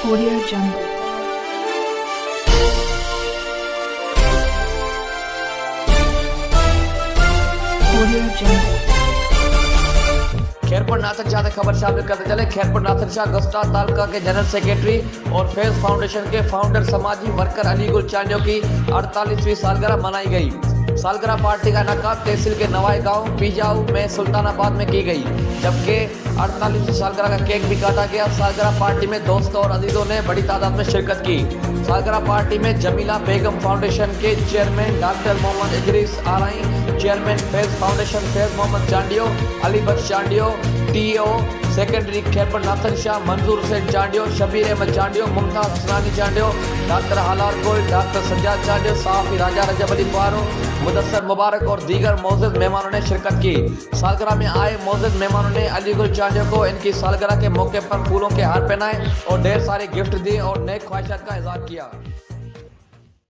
Audio Jungle. Audio Jungle. Khairpur Nathan Shah से खबर शामिल करते चले। खैरपुर नाथन शाह गस्टा तालका के जनरल सेक्रेटरी और फेज फाउंडेशन के फाउंडर समाजी वर्कर अली गुल चांडियो की 48वीं सालगिरह मनाई गई। सालगिरह पार्टी का इनेकाद तहसील के नवाई गांव पिजाऊ में सुल्तानाबाद में की गई, जबकि 48वीं सालगिरह का केक भी काटा गया। सालगिरह पार्टी में दोस्तों और अजीजों ने बड़ी तादाद में शिरकत की। सालगिरह पार्टी में जमीला बेगम फाउंडेशन के चेयरमैन डॉक्टर मोहम्मद इदरीस आरई, chairman Faiz foundation Faiz Mohammad Chandio, Ali Bakhsh Chandio, TO secretary Khairpur Nathan Shah Manzoor Hussain Chandio, Shabbir Ahmed Chandio, Mumtaz Hasnani Chandio, doctor Halar Goyal, doctor Sajjad Chandio, Safi Raja Rajab Ali Faro, Mudassar Mubarak और दीगर मौजूद मेहमानों ने शिरकत की। सालगिरह में आए मौजूद मेहमानों ने अली गुल चांडियो को इनकी सालगिरह के मौके पर फूलों के हार पहनाए और ढेर सारे गिफ्ट दिए और नेक ख्वाहिशात का इज़हार किया।